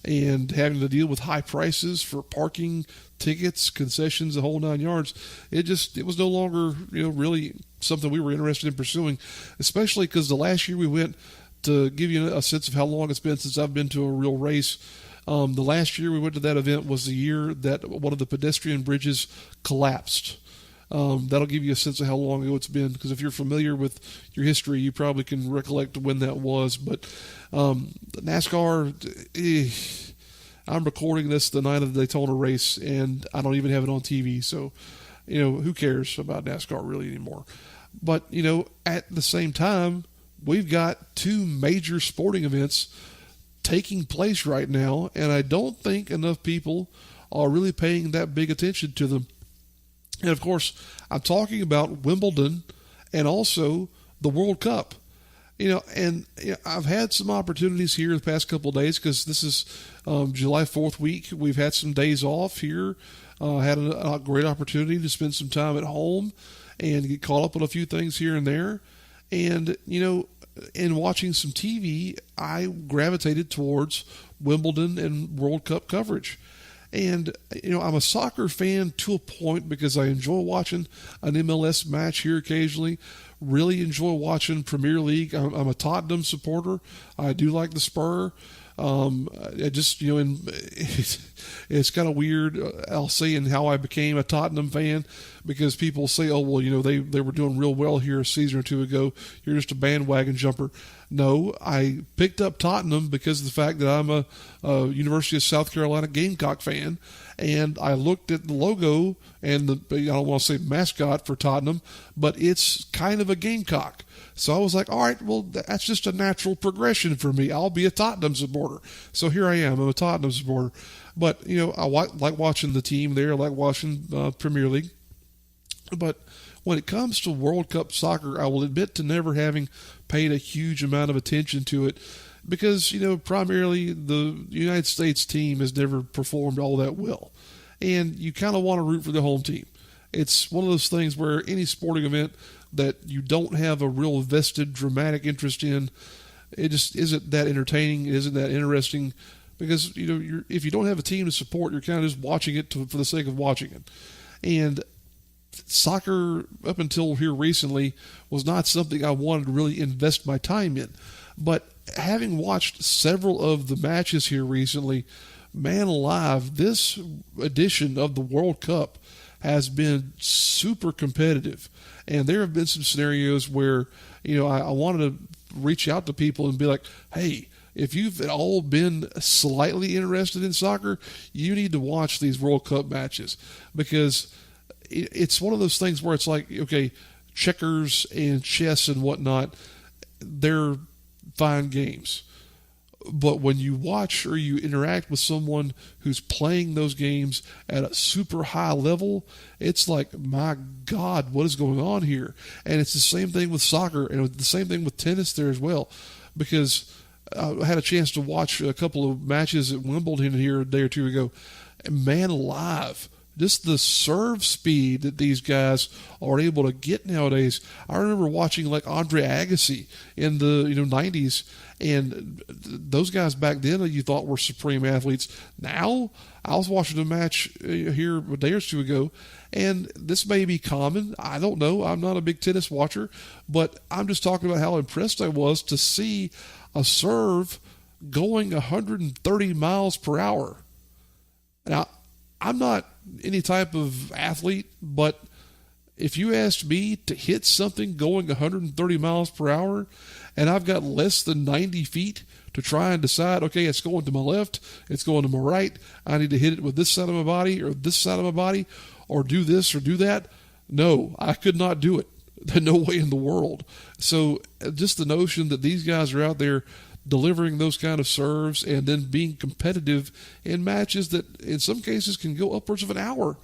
[SPEAKER 2] and having to deal with high prices for parking, tickets, concessions, the whole 9 yards. It was no longer, really something we were interested in pursuing, especially because the last year we went, to give you a sense of how long it's been since I've been to a real race. The last year we went to that event was the year that one of the pedestrian bridges collapsed. That'll give you a sense of how long ago it's been, because if you're familiar with your history, you probably can recollect when that was. But NASCAR, I'm recording this the night of the Daytona race, and I don't even have it on TV, so, who cares about NASCAR really anymore? But, at the same time, we've got two major sporting events taking place right now, and I don't think enough people are really paying that big attention to them. And of course, I'm talking about Wimbledon and also the World Cup. I've had some opportunities here the past couple of days, because this is July 4th week. We've had some days off here. Had a great opportunity to spend some time at home and get caught up on a few things here and there. And, in watching some TV, I gravitated towards Wimbledon and World Cup coverage. And, I'm a soccer fan to a point, because I enjoy watching an MLS match here occasionally. Really enjoy watching Premier League. I'm a Tottenham supporter. I do like the Spur. I just, it's kind of weird, I'll say, in how I became a Tottenham fan, because people say, oh, well, they were doing real well here a season or two ago. You're just a bandwagon jumper. No, I picked up Tottenham because of the fact that I'm a University of South Carolina Gamecock fan, and I looked at the logo and I don't want to say mascot for Tottenham, but it's kind of a gamecock. So I was like, all right, well, that's just a natural progression for me. I'll be a Tottenham supporter. So here I am. I'm a Tottenham supporter. But, I like watching the team there. I like watching Premier League. But when it comes to World Cup soccer, I will admit to never having paid a huge amount of attention to it, because, primarily the United States team has never performed all that well. And you kind of want to root for the home team. It's one of those things where any sporting event that you don't have a real vested dramatic interest in, it just isn't that entertaining, it isn't that interesting, because, if you don't have a team to support, you're kind of just watching it for the sake of watching it. And soccer, up until here recently, was not something I wanted to really invest my time in. But having watched several of the matches here recently, man alive, this edition of the World Cup has been super competitive. And there have been some scenarios where, I wanted to reach out to people and be like, hey, if you've at all been slightly interested in soccer, you need to watch these World Cup matches, because it's one of those things where it's like, okay, checkers and chess and whatnot, they're fine games. But when you watch or you interact with someone who's playing those games at a super high level, it's like, my God, what is going on here? And it's the same thing with soccer, and the same thing with tennis there as well, because I had a chance to watch a couple of matches at Wimbledon here a day or two ago. And man alive, just the serve speed that these guys are able to get nowadays. I remember watching like Andre Agassi in the 90s, and those guys back then you thought were supreme athletes. Now, I was watching a match here a day or two ago, and this may be common. I don't know. I'm not a big tennis watcher, but I'm just talking about how impressed I was to see a serve going 130 miles per hour. Now, I'm not any type of athlete, but if you asked me to hit something going 130 miles per hour, and I've got less than 90 feet to try and decide, okay, it's going to my left, it's going to my right, I need to hit it with this side of my body or this side of my body, or do this or do that, no, I could not do it. No way in the world. So just the notion that these guys are out there delivering those kind of serves and then being competitive in matches that in some cases can go upwards of an hour,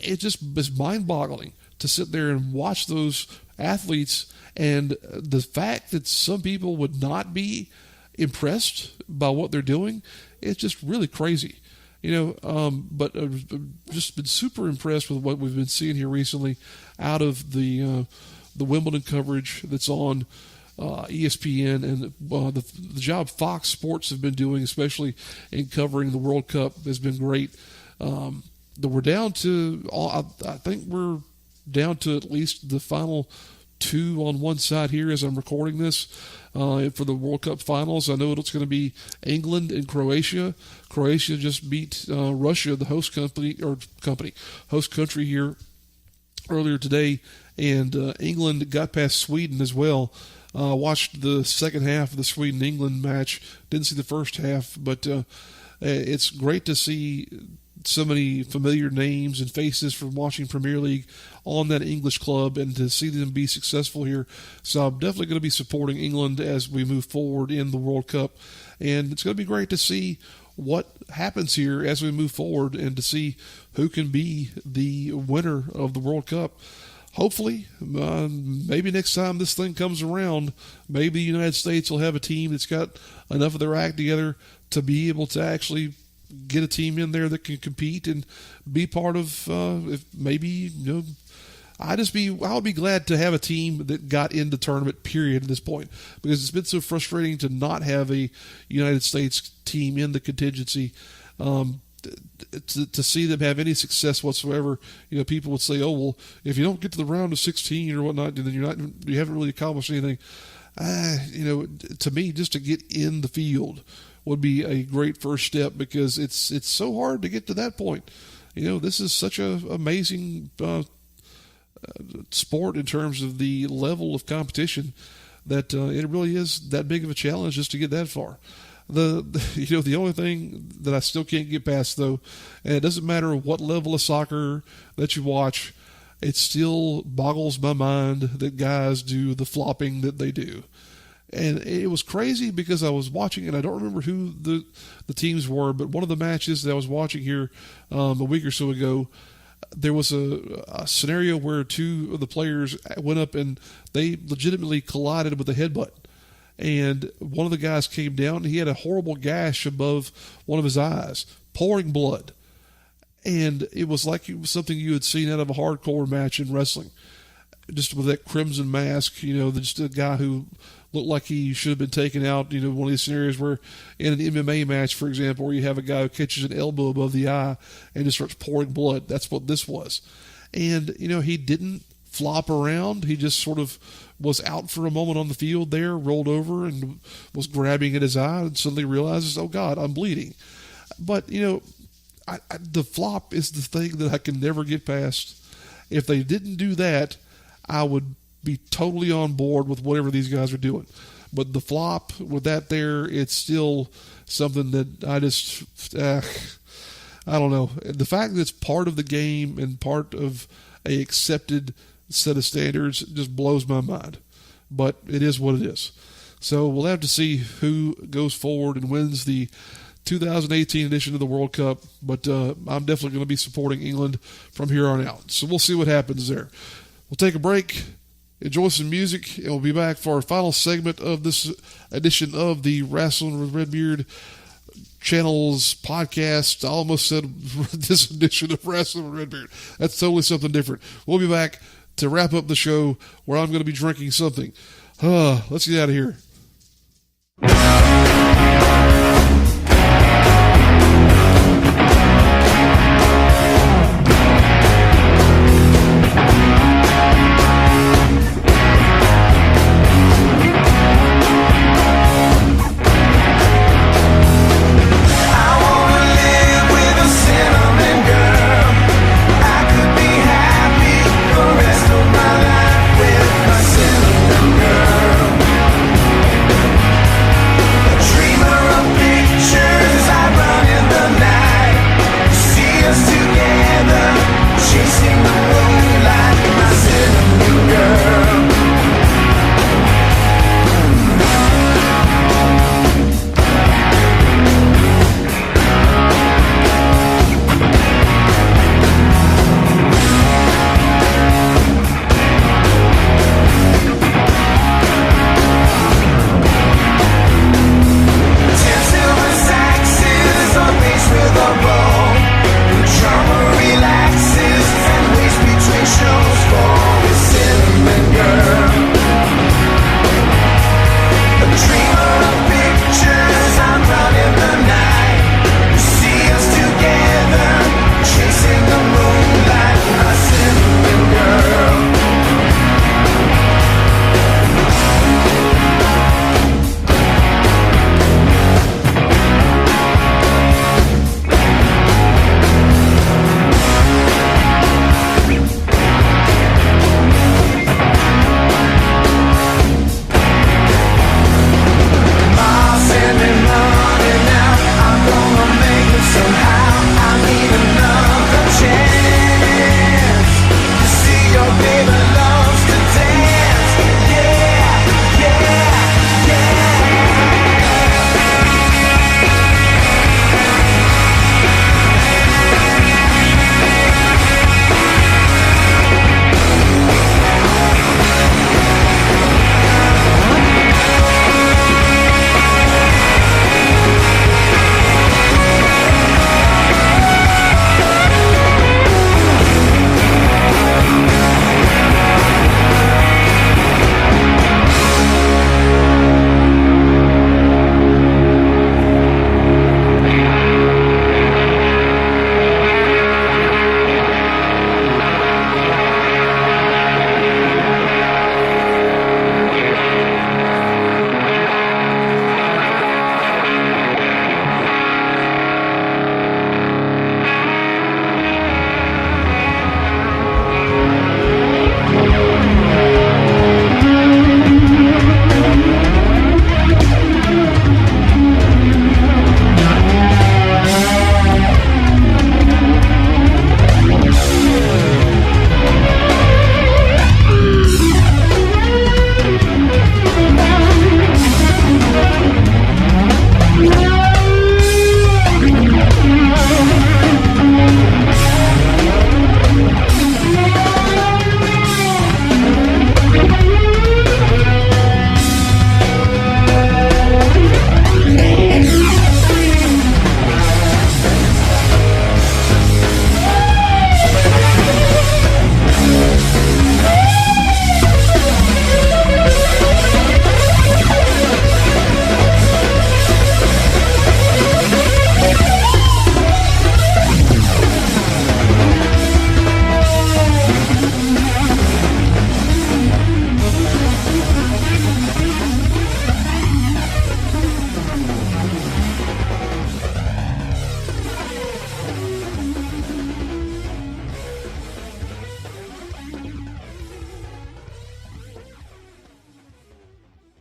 [SPEAKER 2] it just is mind-boggling to sit there and watch those athletes. And the fact that some people would not be impressed by what they're doing, it's just really crazy. But I've just been super impressed with what we've been seeing here recently out of the Wimbledon coverage that's on ESPN, and the job Fox Sports have been doing, especially in covering the World Cup, has been great. We're down to, I think we're down to at least the final two on one side here as I'm recording this for the World Cup finals. I know it's going to be England and Croatia. Croatia just beat Russia, the host country here earlier today, and England got past Sweden as well. Watched the second half of the Sweden-England match. Didn't see the first half, but it's great to see so many familiar names and faces from watching Premier League on that English club, and to see them be successful here. So I'm definitely going to be supporting England as we move forward in the World Cup, and it's going to be great to see what happens here as we move forward, and to see who can be the winner of the World Cup. Hopefully, maybe next time this thing comes around, maybe the United States will have a team that's got enough of their act together to be able to actually get a team in there that can compete and be part of, if maybe, I'll be glad to have a team that got into tournament, period, at this point, because it's been so frustrating to not have a United States team in the contingency. To see them have any success whatsoever, people would say, "Oh, well, if you don't get to the round of 16 or whatnot, then you haven't really accomplished anything." To me, just to get in the field would be a great first step, because it's so hard to get to that point. This is such an amazing sport in terms of the level of competition that it really is that big of a challenge just to get that far. The only thing that I still can't get past, though, and it doesn't matter what level of soccer that you watch, it still boggles my mind that guys do the flopping that they do. And it was crazy because I was watching, and I don't remember who the teams were, but one of the matches that I was watching here a week or so ago, there was a scenario where two of the players went up and they legitimately collided with a headbutt. And one of the guys came down, and he had a horrible gash above one of his eyes, pouring blood. And it was like it was something you had seen out of a hardcore match in wrestling. Just with that crimson mask, just a guy who looked like he should have been taken out. One of these scenarios where in an MMA match, for example, where you have a guy who catches an elbow above the eye and just starts pouring blood. That's what this was. And, he didn't flop around. He just sort of was out for a moment on the field there, rolled over and was grabbing at his eye, and suddenly realizes, oh God, I'm bleeding. But, the flop is the thing that I can never get past. If they didn't do that, I would be totally on board with whatever these guys are doing. But the flop with that there, it's still something that I just, I don't know. The fact that it's part of the game and part of a accepted set of standards just blows my mind. But it is what it is. So we'll have to see who goes forward and wins the 2018 edition of the World Cup. But I'm definitely going to be supporting England from here on out. So we'll see what happens there. We'll take a break, enjoy some music, and we'll be back for our final segment of this edition of the Wrestling with Redbeard channel's podcast. I almost said this edition of Wrestling with Redbeard. That's totally something different. We'll be back to wrap up the show, where I'm going to be drinking something. Let's get out of here.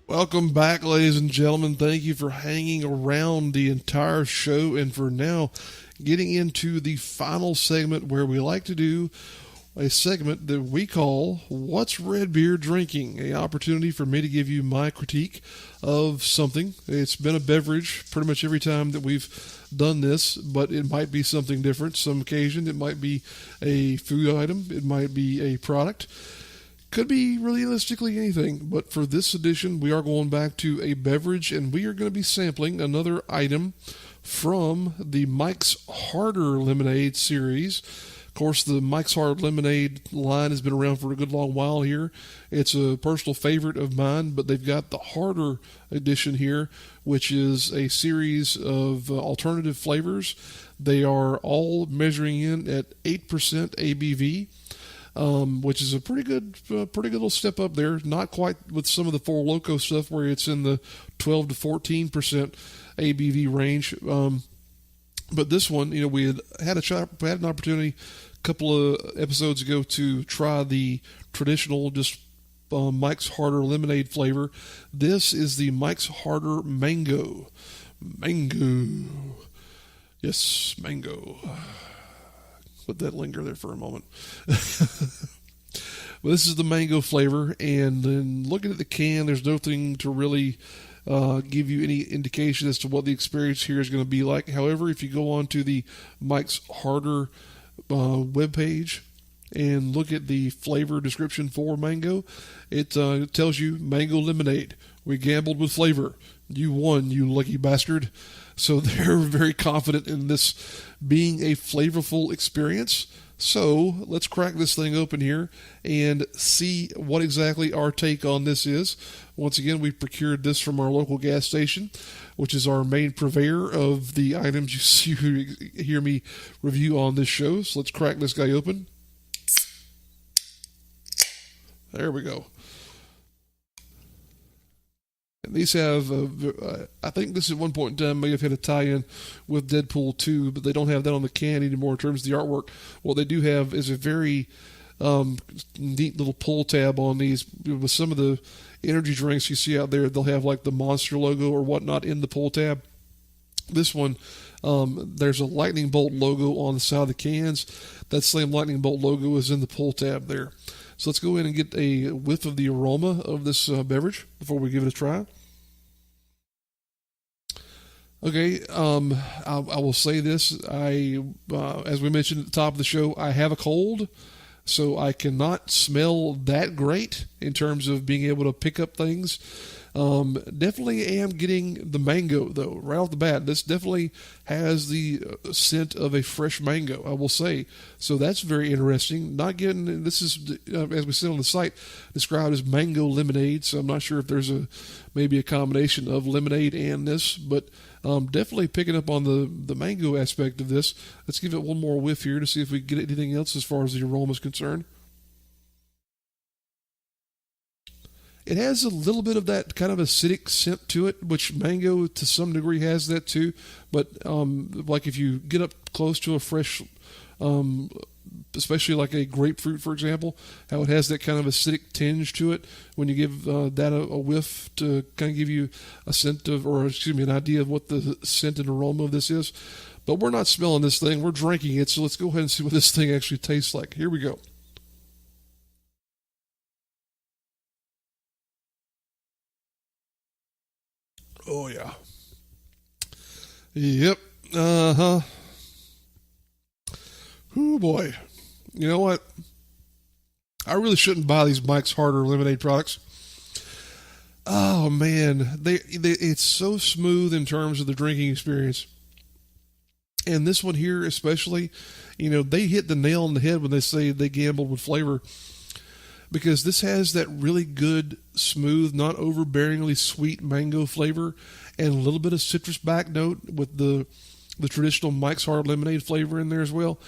[SPEAKER 2] Welcome back, ladies and gentlemen. Thank you for hanging around the entire show and for now getting into the final segment where we like to do a segment that we call What's Redbeard Drinking? An opportunity for me to give you my critique of something. It's been a beverage pretty much every time that we've done this, but it might be something different. Some occasion it might be a food item. It might be a product. Could be realistically anything, but for this edition, we are going back to a beverage, and we are going to be sampling another item from the Mike's Harder Lemonade series. Of course, the Mike's Hard Lemonade line has been around for a good long while here. It's a personal favorite of mine, but they've got the Harder edition here, which is a series of alternative flavors. They are all measuring in at 8% ABV. Which is a pretty good little step up there. Not quite with some of the Four Loko stuff where it's in the 12 to 14% ABV range. But this one, we had an opportunity a couple of episodes ago to try the traditional Mike's Harder lemonade flavor. This is the Mike's Harder Mango. Yes, mango. Let that linger there for a moment. Well, this is the mango flavor, and then looking at the can, there's nothing to really give you any indication as to what the experience here is going to be like. However, if you go on to the Mike's Harder webpage and look at the flavor description for mango, it tells you mango lemonade. We gambled with flavor. You won, you lucky bastard. So they're very confident in this being a flavorful experience. So let's crack this thing open here and see what exactly our take on this is. Once again, we procured this from our local gas station, which is our main purveyor of the items you hear me review on this show. So let's crack this guy open. There we go. And these have, I think this at one point in time may have had a tie-in with Deadpool 2, but they don't have that on the can anymore in terms of the artwork. What they do have is a very neat little pull tab on these. With some of the energy drinks you see out there, they'll have like the Monster logo or whatnot in the pull tab. This one, there's a lightning bolt logo on the side of the cans. That same lightning bolt logo is in the pull tab there. So let's go in and get a whiff of the aroma of this beverage before we give it a try. Okay, I will say this. As we mentioned at the top of the show, I have a cold, so I cannot smell that great in terms of being able to pick up things. Definitely am getting the mango, though, right off the bat. This definitely has the scent of a fresh mango, I will say. So that's very interesting. Not getting, this is, as we said on the site, described as mango lemonade. So I'm not sure if there's maybe a combination of lemonade and this, but definitely picking up on the mango aspect of this. Let's give it one more whiff here to see if we get anything else as far as the aroma is concerned. It has a little bit of that kind of acidic scent to it, which mango to some degree has that too. But like if you get up close to a fresh, especially like a grapefruit, for example, how it has that kind of acidic tinge to it. When you give that a whiff to kind of give you a scent of, or excuse me, an idea of what the scent and aroma of this is. But we're not smelling this thing; we're drinking it. So let's go ahead and see what this thing actually tastes like. Here we go. Oh, yeah. Yep. Uh-huh. Oh, boy. You know what? I really shouldn't buy these Mike's Harder lemonade products. Oh, man. It's so smooth in terms of the drinking experience. And this one here especially, they hit the nail on the head when they say they gambled with flavor. Because this has that really good, smooth, not overbearingly sweet mango flavor and a little bit of citrus back note with the traditional Mike's Hard Lemonade flavor in there as well.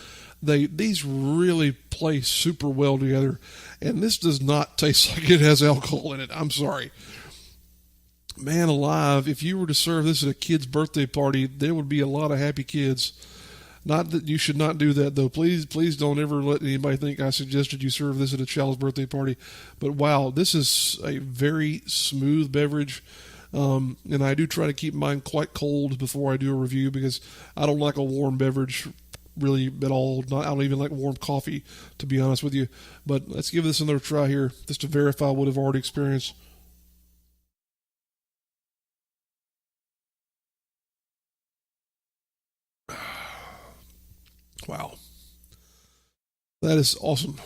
[SPEAKER 2] These really play super well together, and this does not taste like it has alcohol in it. I'm sorry. Man alive, if you were to serve this at a kid's birthday party, there would be a lot of happy kids. Not that you should not do that, though. Please don't ever let anybody think I suggested you serve this at a child's birthday party. But wow, this is a very smooth beverage. And I do try to keep mine quite cold before I do a review because I don't like a warm beverage really at all. I don't even like warm coffee, to be honest with you. But let's give this another try here just to verify what I've already experienced. Wow. That is awesome.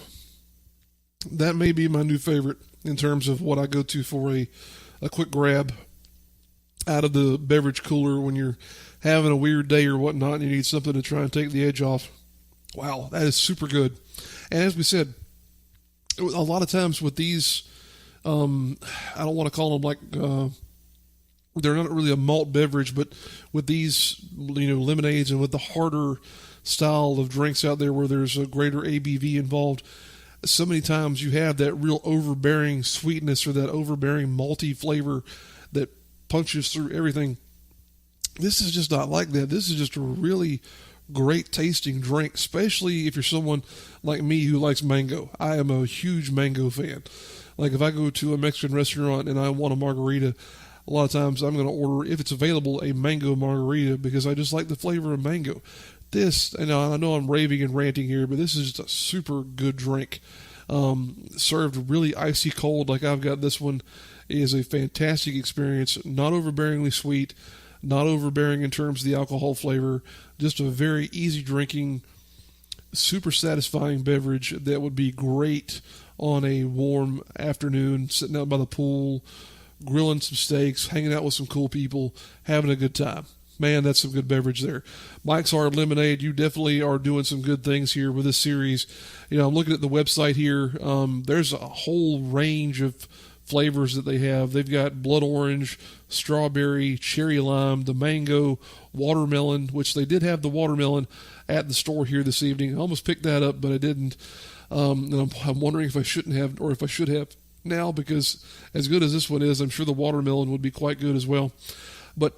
[SPEAKER 2] That may be my new favorite in terms of what I go to for a quick grab out of the beverage cooler when you're having a weird day or whatnot and you need something to try and take the edge off. Wow, that is super good. And as we said, a lot of times with these, I don't want to call them like, they're not really a malt beverage, but with these, lemonades and with the harder style of drinks out there where there's a greater ABV involved, so many times you have that real overbearing sweetness or that overbearing malty flavor that punches through everything. This is just not like that. This is just a really great tasting drink, especially if you're someone like me who likes mango. I am a huge mango fan. Like if I go to a Mexican restaurant and I want a margarita, a lot of times I'm going to order, if it's available, a mango margarita because I just like the flavor of mango. This, and I know I'm raving and ranting here, but this is just a super good drink. Served really icy cold like I've got this one is a fantastic experience. Not overbearingly sweet, not overbearing in terms of the alcohol flavor. Just a very easy drinking, super satisfying beverage that would be great on a warm afternoon, sitting out by the pool, grilling some steaks, hanging out with some cool people, having a good time. Man, that's some good beverage there. Mike's Hard Lemonade, you definitely are doing some good things here with this series. I'm looking at the website here. There's a whole range of flavors that they have. They've got blood orange, strawberry, cherry lime, the mango, watermelon, which they did have the watermelon at the store here this evening. I almost picked that up, but I didn't. And I'm wondering if I shouldn't have, or if I should have now, because as good as this one is, I'm sure the watermelon would be quite good as well. But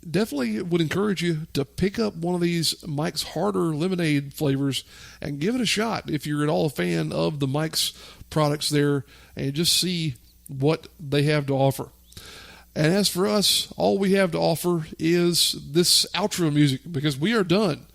[SPEAKER 2] definitely would encourage you to pick up one of these Mike's Harder lemonade flavors and give it a shot if you're at all a fan of the Mike's products there, and just see what they have to offer. And as for us, all we have to offer is this outro music, because we are done.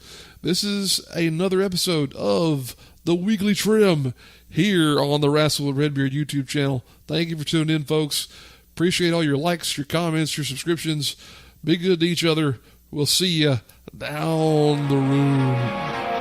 [SPEAKER 2] This is another episode of the Weekly Trim here on the Wrestle with Redbeard YouTube channel. Thank you for tuning in, folks. Appreciate all your likes, your comments, your subscriptions. Be good to each other. We'll see you down the road.